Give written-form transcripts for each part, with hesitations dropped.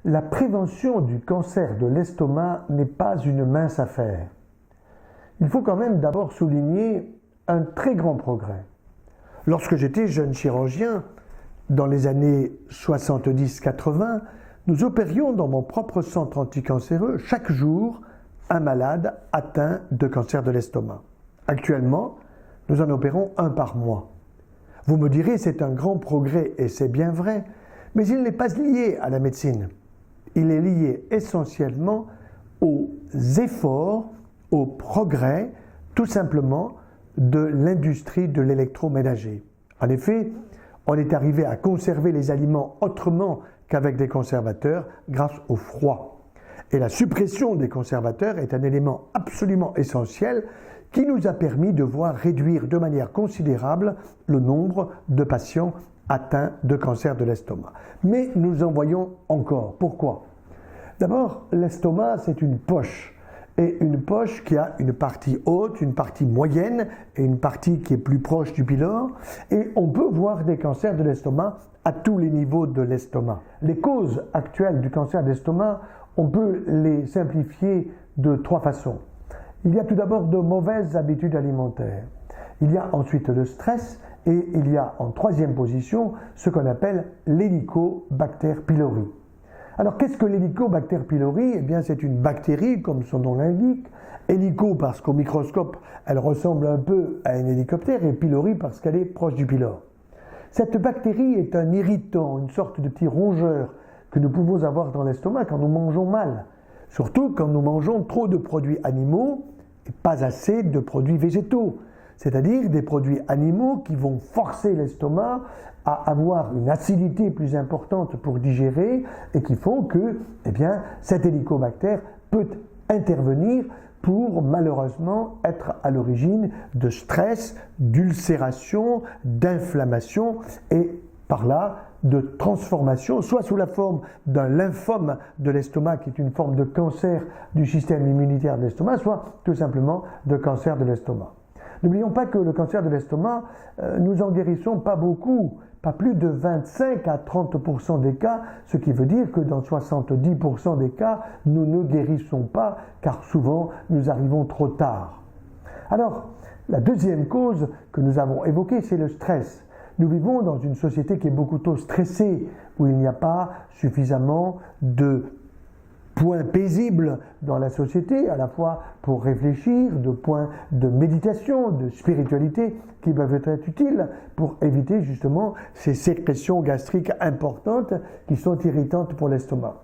La prévention du cancer de l'estomac n'est pas une mince affaire. Il faut quand même d'abord souligner un très grand progrès. Lorsque j'étais jeune chirurgien, dans les années 70-80, nous opérions dans mon propre centre anticancéreux chaque jour un malade atteint de cancer de l'estomac. Actuellement, nous en opérons un par mois. Vous me direz, c'est un grand progrès et c'est bien vrai, mais il n'est pas lié à la médecine. Il est lié essentiellement aux efforts, au progrès, tout simplement, de l'industrie de l'électroménager. En effet, on est arrivé à conserver les aliments autrement qu'avec des conservateurs grâce au froid. Et la suppression des conservateurs est un élément absolument essentiel qui nous a permis de voir réduire de manière considérable le nombre de patients atteints de cancer de l'estomac. Mais nous en voyons encore. Pourquoi? D'abord, l'estomac, c'est une poche. Et une poche qui a une partie haute, une partie moyenne et une partie qui est plus proche du pylore. Et on peut voir des cancers de l'estomac à tous les niveaux de l'estomac. Les causes actuelles du cancer de l'estomac, on peut les simplifier de trois façons. Il y a tout d'abord de mauvaises habitudes alimentaires. Il y a ensuite le stress et il y a en troisième position ce qu'on appelle l'Helicobacter pylori. Alors qu'est-ce que l'Helicobacter pylori? Eh bien c'est une bactérie comme son nom l'indique. Hélico parce qu'au microscope elle ressemble un peu à un hélicoptère et pylori parce qu'elle est proche du pylore. Cette bactérie est un irritant, une sorte de petit rongeur que nous pouvons avoir dans l'estomac quand nous mangeons mal. Surtout quand nous mangeons trop de produits animaux et pas assez de produits végétaux. C'est-à-dire des produits animaux qui vont forcer l'estomac à avoir une acidité plus importante pour digérer et qui font que cet hélicobactère peut intervenir pour malheureusement être à l'origine de stress, d'ulcération, d'inflammation et par là de transformation, soit sous la forme d'un lymphome de l'estomac qui est une forme de cancer du système immunitaire de l'estomac, soit tout simplement de cancer de l'estomac. N'oublions pas que le cancer de l'estomac, nous en guérissons pas beaucoup, pas plus de 25 à 30% des cas, ce qui veut dire que dans 70% des cas, nous ne guérissons pas, car souvent nous arrivons trop tard. Alors, la deuxième cause que nous avons évoquée, c'est le stress. Nous vivons dans une société qui est beaucoup trop stressée, où il n'y a pas suffisamment de points paisibles dans la société, à la fois pour réfléchir, de points de méditation, de spiritualité qui peuvent être utiles pour éviter justement ces sécrétions gastriques importantes qui sont irritantes pour l'estomac.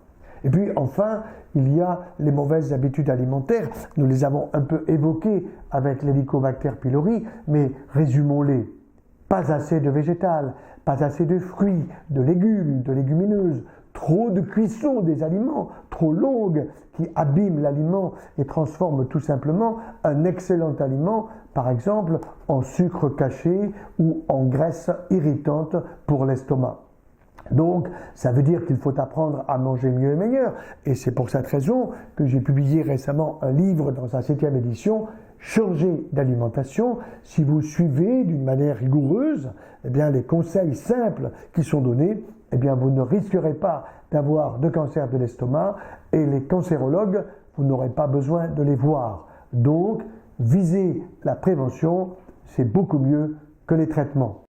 Et puis enfin, il y a les mauvaises habitudes alimentaires. Nous les avons un peu évoquées avec l'Helicobacter pylori, mais résumons-les. Pas assez de végétal, pas assez de fruits, de légumes, de légumineuses, trop de cuisson des aliments, trop longue, qui abîme l'aliment et transforme tout simplement un excellent aliment, par exemple, en sucre caché ou en graisse irritante pour l'estomac. Donc, ça veut dire qu'il faut apprendre à manger mieux et meilleur. Et c'est pour cette raison que j'ai publié récemment un livre dans sa 7e édition, Changer d'alimentation. Si vous suivez d'une manière rigoureuse, les conseils simples qui sont donnés, vous ne risquerez pas d'avoir de cancer de l'estomac et les cancérologues, vous n'aurez pas besoin de les voir. Donc, viser la prévention, c'est beaucoup mieux que les traitements.